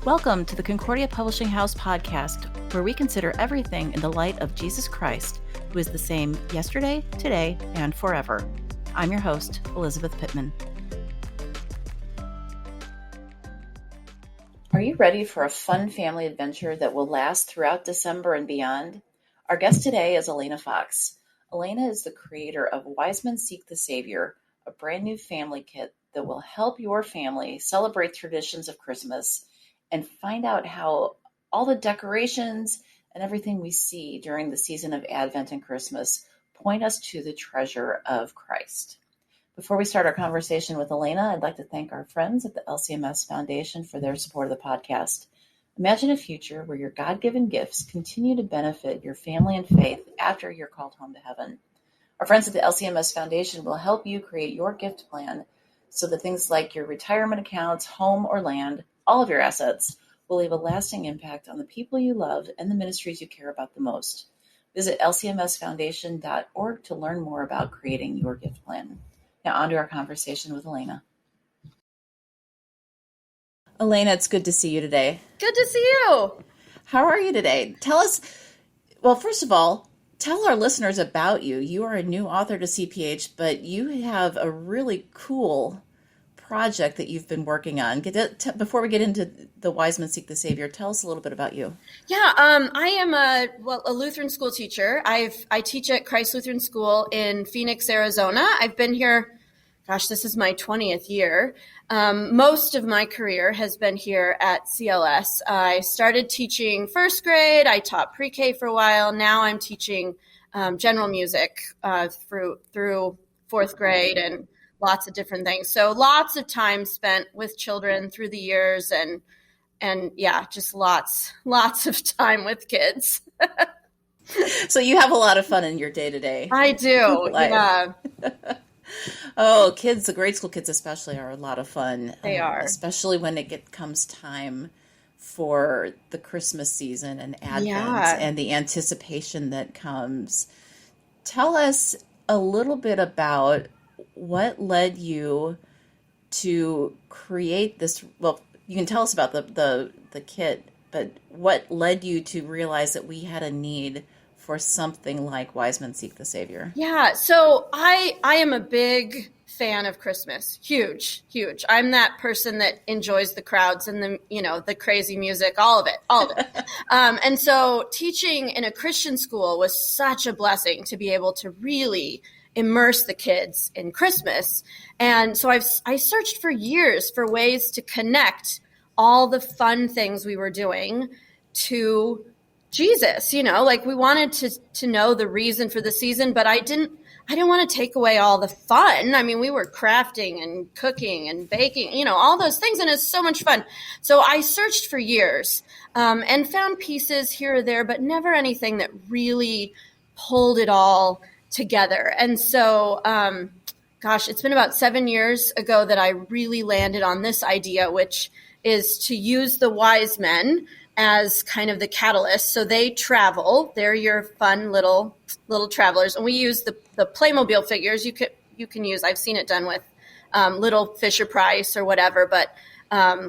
Welcome to the Concordia Publishing House Podcast, where we consider everything in the light of Jesus Christ, who is the same yesterday, today, and forever. I'm your host, Elizabeth Pittman. Are you ready for a fun family adventure that will last throughout December and beyond? Our guest today is Elena Fox. Elena is the creator of Wise Men Seek the Savior, a brand new family kit that will help your family celebrate traditions of Christmas and find out how all the decorations and everything we see during the season of Advent and Christmas point us to the treasure of Christ. Before we start our conversation with Elena, I'd like to thank our friends at the LCMS Foundation for their support of the podcast. Imagine a future where your God-given gifts continue to benefit your family and faith after you're called home to heaven. Our friends at the LCMS Foundation will help you create your gift plan so that things like your retirement accounts, home or land, all of your assets, will leave a lasting impact on the people you love and the ministries you care about the most. Visit lcmsfoundation.org to learn more about creating your gift plan. Now on to our conversation with Elena. Elena, it's good to see you today. Good to see you. How are you today? Tell us, well, first of all, tell our listeners about you. You are a new author to CPH, but you have a really cool project that you've been working on. Before we get into the Wise Men Seek the Savior, tell us a little bit about you. Yeah, I am a Lutheran school teacher. I teach at Christ Lutheran School in Phoenix, Arizona. I've been here, this is my 20th year. Most of my career has been here at CLS. I started teaching first grade. I taught pre-K for a while. Now I'm teaching general music through fourth grade and lots of different things. So lots of time spent with children through the years and yeah, just lots of time with kids. So you have a lot of fun in your day-to-day. I do. Life. Yeah. Oh, kids, the grade school kids especially are a lot of fun. They are. Especially when it comes time for the Christmas season and Advent and the anticipation that comes. Tell us a little bit about what led you to create this. Well, you can tell us about the kit, but what led you to realize that we had a need for something like Wise Men Seek the Savior? Yeah, so I am a big fan of Christmas. Huge. I'm that person that enjoys the crowds and the crazy music, all of it. And so teaching in a Christian school was such a blessing to be able to really immerse the kids in Christmas. And so I searched for years for ways to connect all the fun things we were doing to Jesus. We wanted to know the reason for the season, but I didn't want to take away all the fun. I mean, we were crafting and cooking and baking, all those things, and it's so much fun. So I searched for years and found pieces here or there, but never anything that really pulled it all together. And so, it's been about 7 years ago that I really landed on this idea, which is to use the wise men as kind of the catalyst. So they travel; they're your fun little travelers, and we use the Playmobil figures. You can use. I've seen it done with little Fisher Price or whatever, but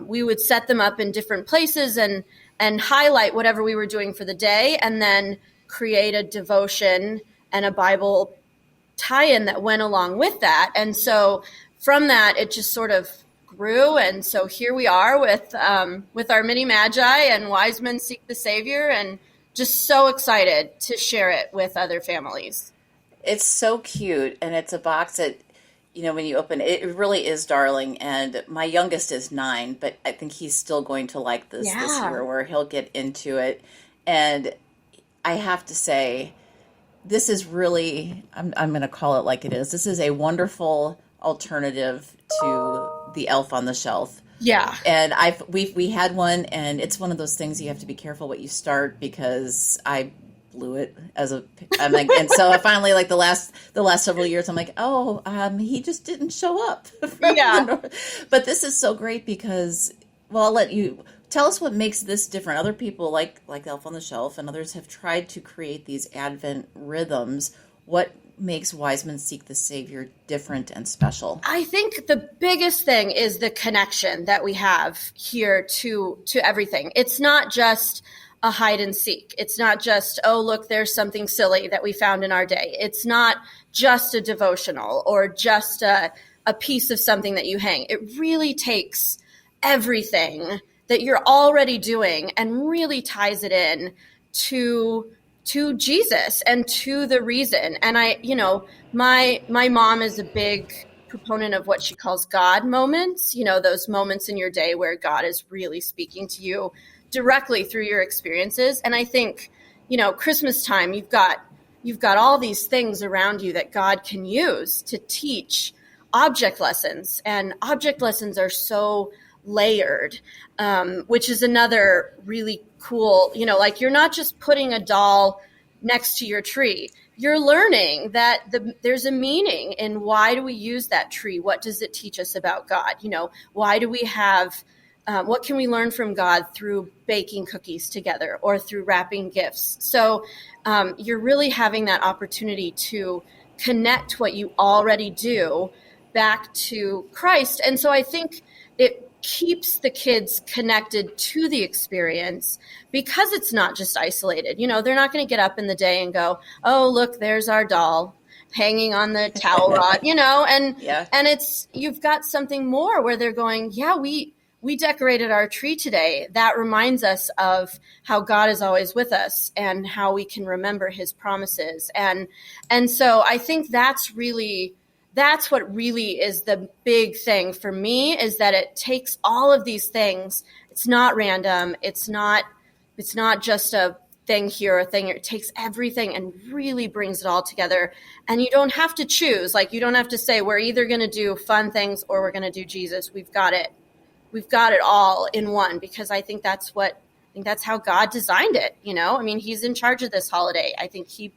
we would set them up in different places and highlight whatever we were doing for the day, and then create a devotion and a Bible tie-in that went along with that. And so from that, it just sort of grew. And so here we are with our mini magi and Wise Men Seek the Savior, and just so excited to share it with other families. It's so cute. And it's a box that, when you open it, it really is darling. And my youngest is 9, but I think he's still going to like this year, where he'll get into it. And I have to say, this is really, I'm going to call it like it is. This is a wonderful alternative to the Elf on the Shelf. Yeah. And we had one, and it's one of those things you have to be careful what you start, because I blew it I'm like, and so I finally, like the last several years, I'm like, he just didn't show up. Yeah. But this is so great because, well, I'll let you tell us what makes this different. Other people like Elf on the Shelf and others have tried to create these Advent rhythms. What makes Wise Men Seek the Savior different and special? I think the biggest thing is the connection that we have here to everything. It's not just a hide and seek. It's not just, oh, look, there's something silly that we found in our day. It's not just a devotional or just a piece of something that you hang. It really takes everything that you're already doing and really ties it in to Jesus and to the reason. And my mom is a big proponent of what she calls God moments, those moments in your day where God is really speaking to you directly through your experiences. And I think, Christmas time, you've got all these things around you that God can use to teach object lessons. And object lessons are so layered, which is another really cool, like you're not just putting a doll next to your tree. You're learning that there's a meaning in why do we use that tree? What does it teach us about God? Why do we have, what can we learn from God through baking cookies together or through wrapping gifts? So you're really having that opportunity to connect what you already do back to Christ. And so I think it keeps the kids connected to the experience because it's not just isolated. They're not going to get up in the day and go, oh, look, there's our doll hanging on the towel rod, and it's, you've got something more where they're going, yeah, we decorated our tree today. That reminds us of how God is always with us and how we can remember his promises. And so I think that's what really is the big thing for me, is that it takes all of these things. It's not random. It's not just a thing here or a thing. It takes everything and really brings it all together. And you don't have to choose. Like, you don't have to say, we're either going to do fun things or we're going to do Jesus. We've got it all in one, because I think that's how God designed it. He's in charge of this holiday. I think he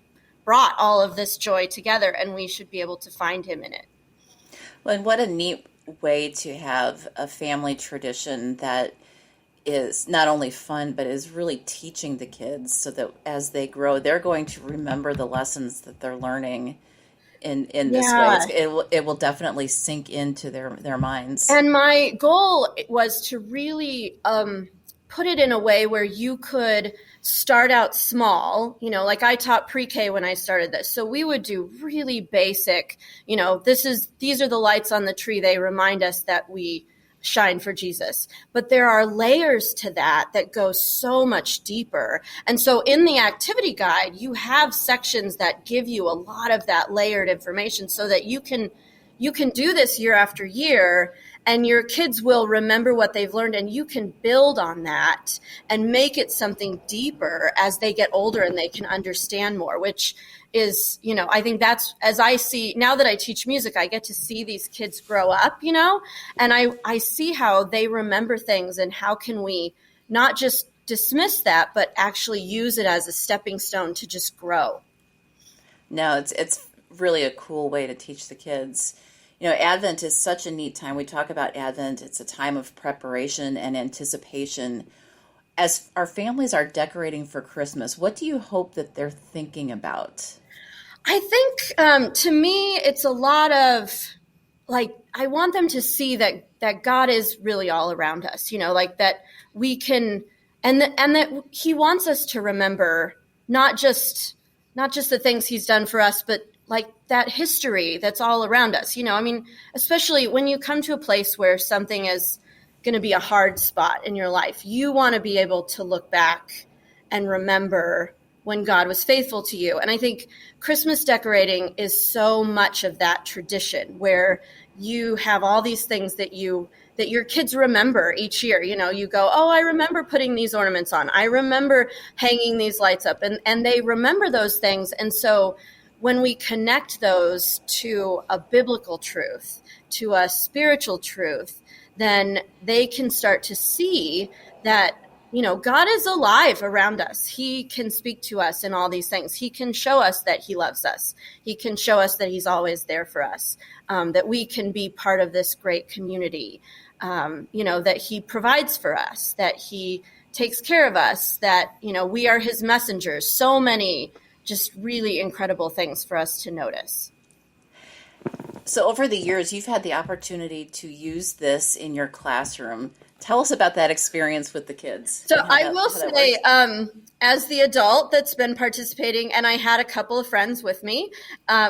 brought all of this joy together, and we should be able to find him in it. Well, and what a neat way to have a family tradition that is not only fun, but is really teaching the kids so that as they grow, they're going to remember the lessons that they're learning in this way. It will definitely sink into their minds. And my goal was to really put it in a way where you could start out small, like I taught pre-K when I started this. So we would do really basic, these are the lights on the tree. They remind us that we shine for Jesus. But there are layers to that go so much deeper. And so in the activity guide, you have sections that give you a lot of that layered information so that you can do this year after year, and your kids will remember what they've learned, and you can build on that and make it something deeper as they get older and they can understand more, which is, I think that's, as I see, now that I teach music, I get to see these kids grow up, and I see how they remember things, and how can we not just dismiss that, but actually use it as a stepping stone to just grow. No, it's really a cool way to teach the kids. Advent is such a neat time. We talk about Advent. It's a time of preparation and anticipation. As our families are decorating for Christmas, what do you hope that they're thinking about? I think, to me, it's a lot of, I want them to see that God is really all around us, that we can, and that he wants us to remember not just the things he's done for us, but that history that's all around us, especially when you come to a place where something is going to be a hard spot in your life, you want to be able to look back and remember when God was faithful to you. And I think Christmas decorating is so much of that tradition, where you have all these things that your kids remember each year. You go, oh, I remember putting these ornaments on. I remember hanging these lights up, and they remember those things. And so when we connect those to a biblical truth, to a spiritual truth, then they can start to see that, God is alive around us. He can speak to us in all these things. He can show us that he loves us. He can show us that he's always there for us, that we can be part of this great community, that he provides for us, that he takes care of us, that, we are his messengers. So many just really incredible things for us to notice. So over the years, you've had the opportunity to use this in your classroom. Tell us about that experience with the kids. So I will say, as the adult that's been participating, and I had a couple of friends with me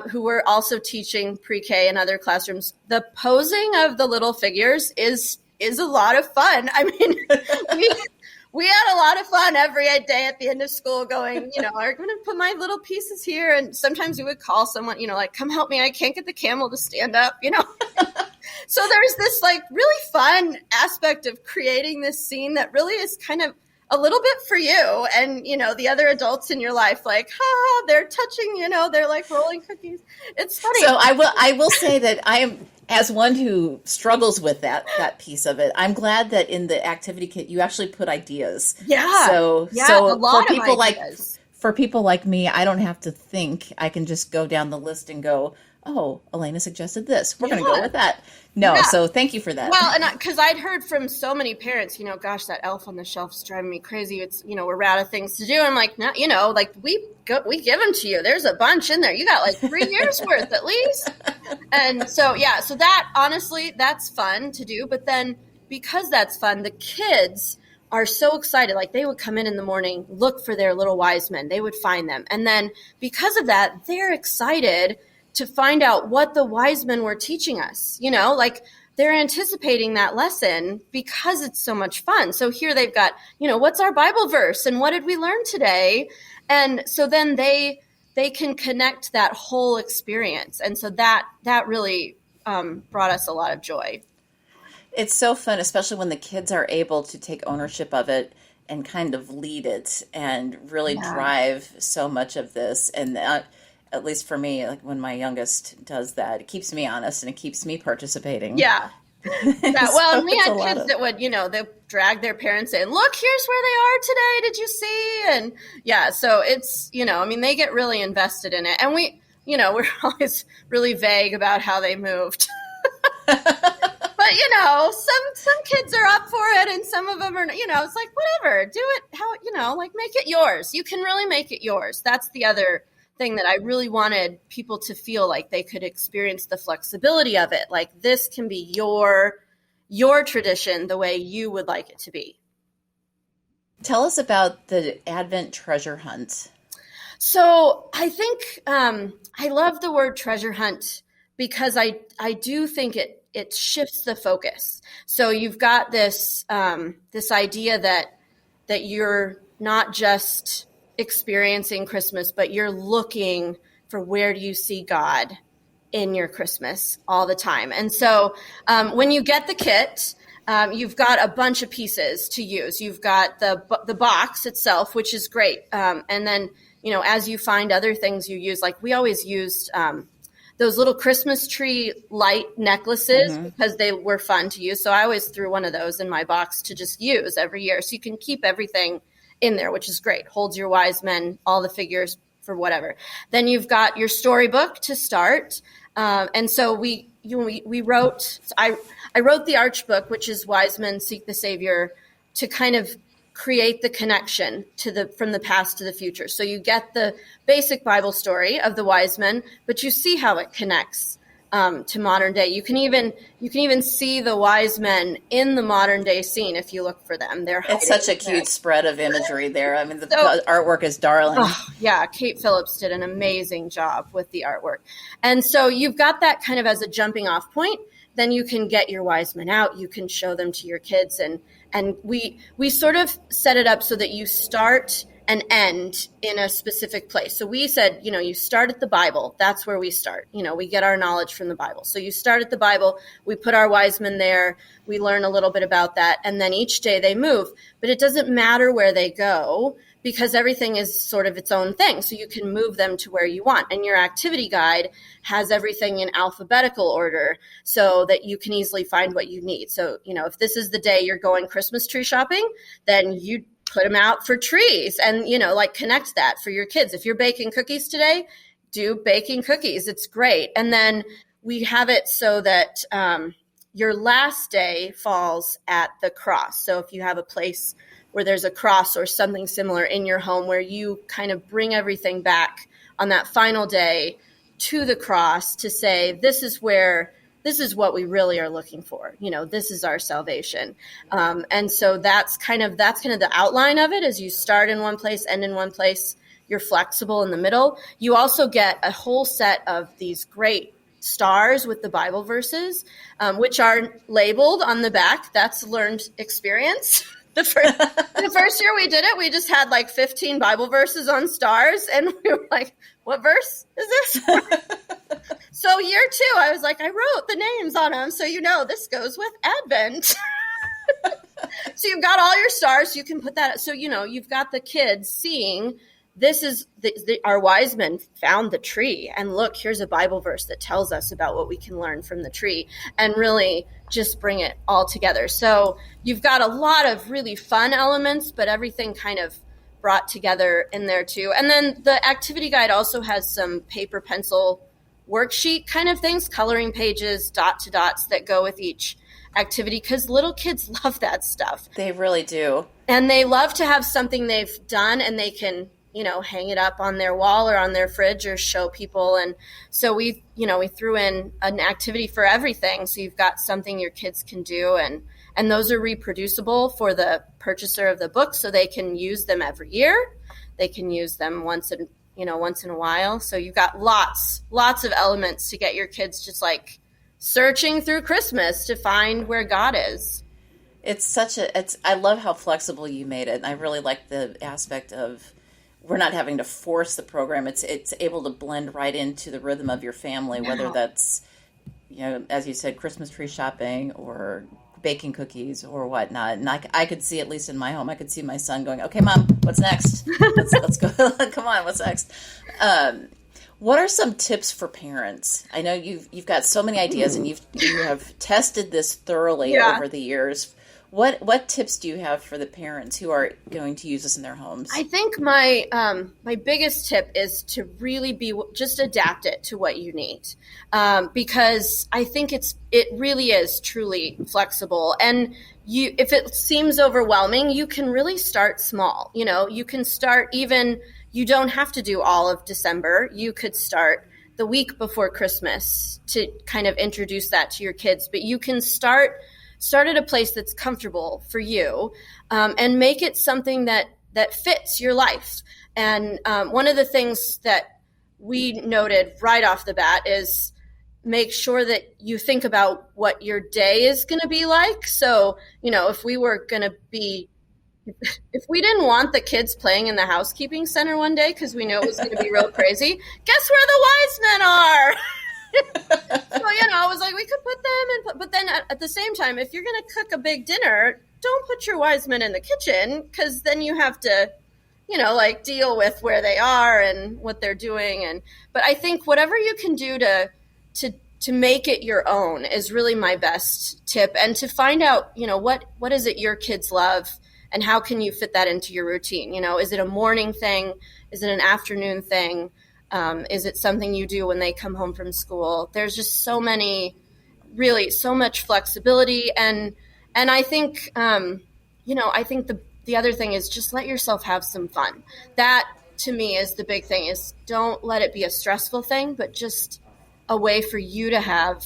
who were also teaching pre-K and other classrooms, the posing of the little figures is a lot of fun. I mean, we had a lot of fun every day at the end of school going, I'm going to put my little pieces here. And sometimes we would call someone, like, come help me. I can't get the camel to stand up, So there's this like really fun aspect of creating this scene that really is kind of a little bit for you and, the other adults in your life, like, they're touching, they're like rolling cookies. It's funny. So I will say that I am, as one who struggles with that piece of it, I'm glad that in the activity kit you actually put ideas. Yeah. So a lot of ideas. For people like me, I don't have to think. I can just go down the list and go, oh, Elena suggested this. We're going to go with that. No, so thank you for that. Well, and because I'd heard from so many parents, gosh, that elf on the shelf is driving me crazy. It's, we're out of things to do. I'm like, no, like we give them to you. There's a bunch in there. You got like 3 years worth at least. And so, so that honestly, that's fun to do. But then because that's fun, the kids are so excited. Like they would come in the morning, look for their little wise men. They would find them. And then because of that, they're excited to find out what the wise men were teaching us, like they're anticipating that lesson because it's so much fun. So here they've got, what's our Bible verse and what did we learn today? And so then they can connect that whole experience. And so that really brought us a lot of joy. It's so fun, especially when the kids are able to take ownership of it and kind of lead it and really drive so much of this. And at least for me, like when my youngest does that, it keeps me honest and it keeps me participating. Yeah. Well, we had kids that would, they drag their parents in. Look, here's where they are today. Did you see? And so it's, they get really invested in it. And we, we're always really vague about how they moved. But, some kids are up for it and some of them are, it's like, whatever, do it how, like make it yours. You can really make it yours. That's the other thing that I really wanted people to feel like they could experience the flexibility of it. Like this can be your tradition the way you would like it to be. Tell us about the Advent treasure hunt. So I think I love the word treasure hunt because I do think it shifts the focus. So you've got this idea that you're not just experiencing Christmas, but you're looking for where do you see God in your Christmas all the time. And so when you get the kit, you've got a bunch of pieces to use. You've got the box itself, which is great. And then, as you find other things you use, like we always used those little Christmas tree light necklaces because they were fun to use. So I always threw one of those in my box to just use every year. So you can keep everything in there, which is great. Holds your wise men, all the figures for whatever. Then you've got your storybook to start. And so I wrote the Arch book, which is Wise Men Seek the Savior, to kind of create the connection from the past to the future. So you get the basic Bible story of the wise men, but you see how it connects to modern day. You can even see the wise men in the modern day scene if you look for them. It's such a cute spread of imagery there. I mean, the artwork is darling. Oh, yeah, Kate Phillips did an amazing job with the artwork. And so you've got that kind of as a jumping off point. Then you can get your wise men out. You can show them to your kids. And we sort of set it up so that you start and end in a specific place. So we said, you start at the Bible. That's where we start. We get our knowledge from the Bible. So you start at the Bible. We put our wise men there. We learn a little bit about that. And then each day they move. But it doesn't matter where they go because everything is sort of its own thing. So you can move them to where you want. And your activity guide has everything in alphabetical order so that you can easily find what you need. So, if this is the day you're going Christmas tree shopping, then you put them out for trees and, connect that for your kids. If you're baking cookies today, do baking cookies. It's great. And then we have it so that your last day falls at the cross. So if you have a place where there's a cross or something similar in your home, where you kind of bring everything back on that final day to the cross to say, this is what we really are looking for. This is our salvation. And so that's kind of the outline of it. As you start in one place, end in one place, you're flexible in the middle. You also get a whole set of these great stars with the Bible verses, which are labeled on the back. That's learned experience. The first year we did it, we just had like 15 Bible verses on stars, and we were like, what verse is this? So year 2, I was like, I wrote the names on them, so this goes with Advent. So you've got all your stars, you can put that, so you've got the kids seeing, this is our wise men found the tree, and look, here's a Bible verse that tells us about what we can learn from the tree, and really just bring it all together. So you've got a lot of really fun elements, but everything kind of brought together in there too. And then the activity guide also has some paper pencil worksheet kind of things, coloring pages, dot to dots that go with each activity, because little kids love that stuff. They really do. And they love to have something they've done and they can hang it up on their wall or on their fridge or show people. And so we threw in an activity for everything. So you've got something your kids can do, and those are reproducible for the purchaser of the book, so they can use them every year. They can use them once in a while. So you've got lots of elements to get your kids just like searching through Christmas to find where God is. I love how flexible you made it. And I really like the aspect of, we're not having to force the program. It's able to blend right into the rhythm of your family, whether that's, as you said, Christmas tree shopping or baking cookies or whatnot. And I could see, at least in my home, I could see my son going, okay, Mom, what's next? Let's go. Come on, what's next? What are some tips for parents? I know you've got so many ideas and you have tested this thoroughly over the years. What tips do you have for the parents who are going to use this in their homes? I think my biggest tip is to really just adapt it to what you need, because I think it really is truly flexible. And if it seems overwhelming, you can really start small. You can start you don't have to do all of December. You could start the week before Christmas to kind of introduce that to your kids, but you can start at a place that's comfortable for you, and make it something that fits your life. And one of the things that we noted right off the bat is make sure that you think about what your day is going to be like. So, if we didn't want the kids playing in the housekeeping center one day because we knew it was going to be real crazy, guess where the wise men are? So, I was like, we could put them in, but then at the same time, if you're going to cook a big dinner, don't put your wise men in the kitchen, because then you have to, deal with where they are and what they're doing. But I think whatever you can do to make it your own is really my best tip, and to find out, what is it your kids love and how can you fit that into your routine? Is it a morning thing? Is it an afternoon thing? Is it something you do when they come home from school? There's just so much flexibility. And I think, I think the other thing is just let yourself have some fun. That to me is the big thing, is don't let it be a stressful thing, but just a way for you to have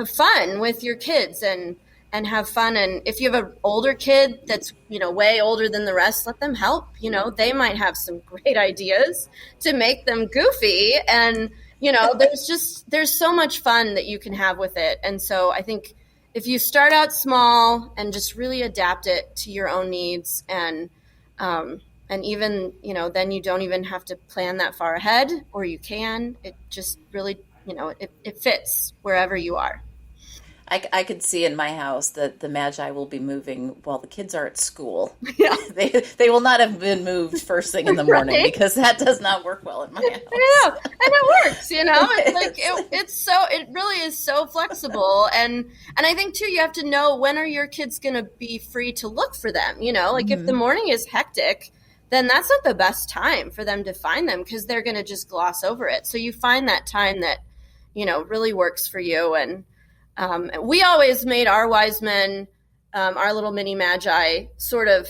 fun with your kids and have fun. And if you have an older kid that's, way older than the rest, let them help. They might have some great ideas to make them goofy. And, there's so much fun that you can have with it. And so I think if you start out small and just really adapt it to your own needs, and even, then you don't even have to plan that far ahead, or you can, it just really, it fits wherever you are. I could see in my house that the Magi will be moving while the kids are at school. Yeah. They will not have been moved first thing in the morning, right? Because that does not work well in my house. I know, and it works. It's like it really is so flexible, and I think too, you have to know, when are your kids going to be free to look for them? If the morning is hectic, then that's not the best time for them to find them, because they're going to just gloss over it. So you find that time that really works for you. And we always made our wise men, our little mini Magi, sort of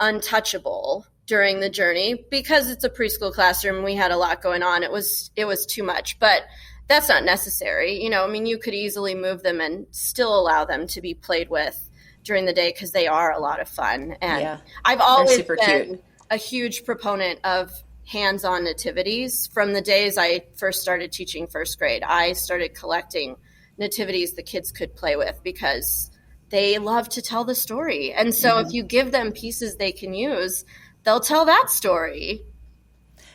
untouchable during the journey because it's a preschool classroom. We had a lot going on. It was too much, but that's not necessary. I mean, you could easily move them and still allow them to be played with during the day because they are a lot of fun. And I've always been cute. A huge proponent of hands-on nativities. From the days I first started teaching first grade, I started collecting nativities the kids could play with because they love to tell the story. And so if you give them pieces they can use, they'll tell that story.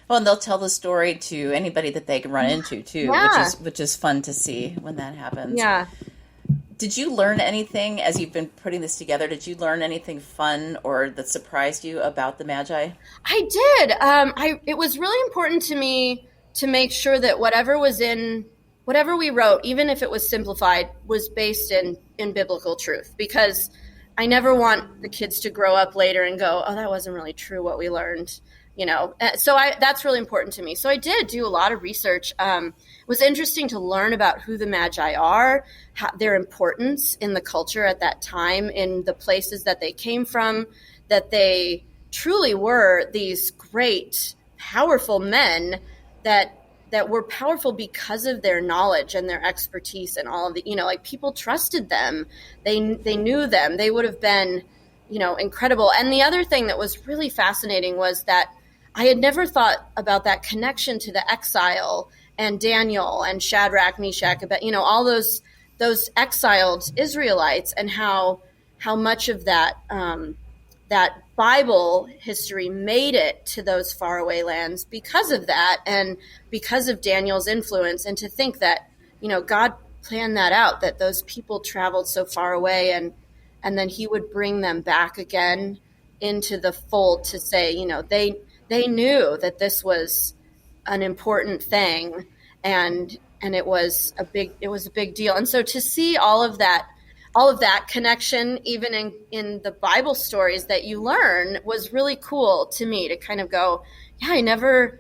Well, and they'll tell the story to anybody that they can run into too, which is fun to see when that happens. Yeah. Did you learn anything as you've been putting this together? Did you learn anything fun or that surprised you about the Magi? I did. It was really important to me to make sure that whatever we wrote, even if it was simplified, was based in biblical truth, because I never want the kids to grow up later and go, oh, that wasn't really true what we learned. So that's really important to me. So I did do a lot of research. It was interesting to learn about who the Magi are, their importance in the culture at that time, in the places that they came from, that they truly were these great, powerful men that were powerful because of their knowledge and their expertise and all of the, people trusted them. They knew them. They would have been, incredible. And the other thing that was really fascinating was that I had never thought about that connection to the exile and Daniel and Shadrach, Meshach, about, all those exiled Israelites, and how much of that Bible history made it to those faraway lands because of that and because of Daniel's influence. And to think that, God planned that out, that those people traveled so far away and then he would bring them back again into the fold to say, they knew that this was an important thing and it was a big deal. And so to see all of that connection, even in the Bible stories that you learn, was really cool to me to kind of go, yeah, I never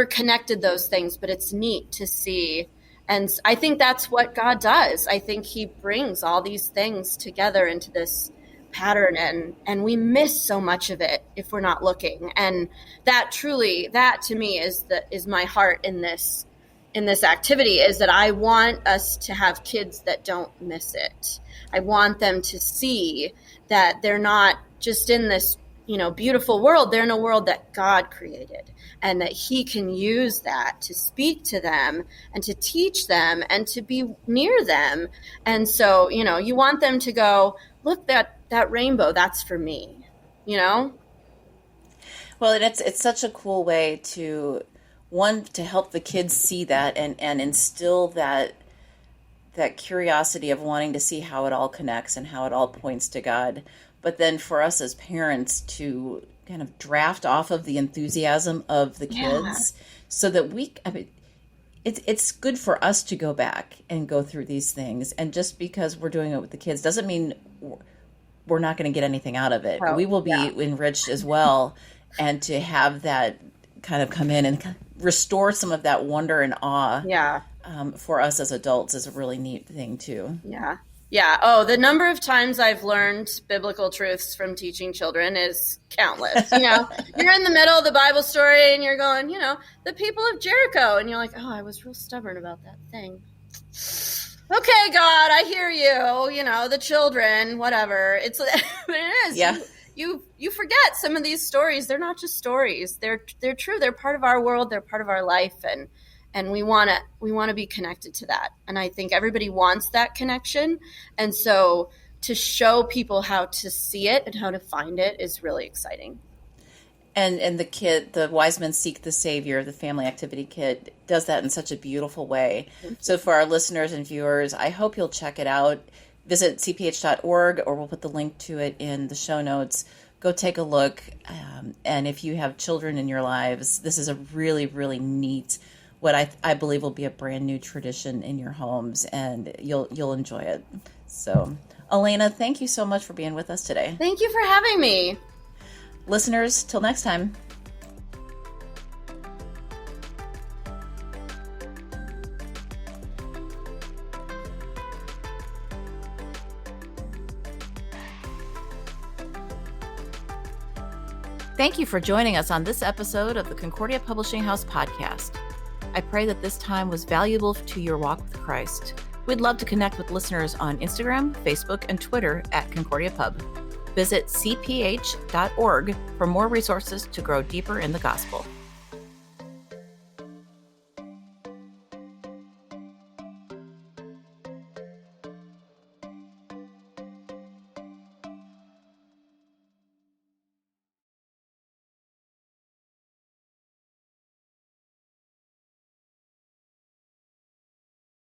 connected those things, but it's neat to see. And I think that's what God does. I think he brings all these things together into this pattern, and we miss so much of it if we're not looking. And that to me is my heart in this activity, is that I want us to have kids that don't miss it. I want them to see that they're not just in this, beautiful world. They're in a world that God created, and that he can use that to speak to them and to teach them and to be near them. And so, you want them to go, look, that rainbow, that's for me, Well, and it's such a cool way to help the kids see that and instill that curiosity of wanting to see how it all connects and how it all points to God. But then for us as parents to kind of draft off of the enthusiasm of the kids so that it's good for us to go back and go through these things. And just because we're doing it with the kids doesn't mean we're not going to get anything out of it. Oh, we will be enriched as well. And to have that kind of come in and restore some of that wonder and awe for us as adults is a really neat thing too. Yeah. Yeah. Oh, the number of times I've learned biblical truths from teaching children is countless. You're in the middle of the Bible story and you're going, the people of Jericho. And you're like, oh, I was real stubborn about that thing. Okay, God, I hear you. The children, whatever. It is. Yeah. You forget some of these stories. They're not just stories. They're true. They're part of our world. They're part of our life. And we want to be connected to that. And I think everybody wants that connection. And so to show people how to see it and how to find it is really exciting. And the Wise Men Seek the Savior, the family activity kit, does that in such a beautiful way. So for our listeners and viewers, I hope you'll check it out. Visit cph.org, or we'll put the link to it in the show notes. Go take a look. And if you have children in your lives, this is a really, really neat, what I believe will be a brand new tradition in your homes, and you'll enjoy it. So, Elena, thank you so much for being with us today. Thank you for having me. Listeners, till next time. Thank you for joining us on this episode of the Concordia Publishing House Podcast. I pray that this time was valuable to your walk with Christ. We'd love to connect with listeners on Instagram, Facebook, and Twitter at Concordia Pub. Visit cph.org for more resources to grow deeper in the gospel.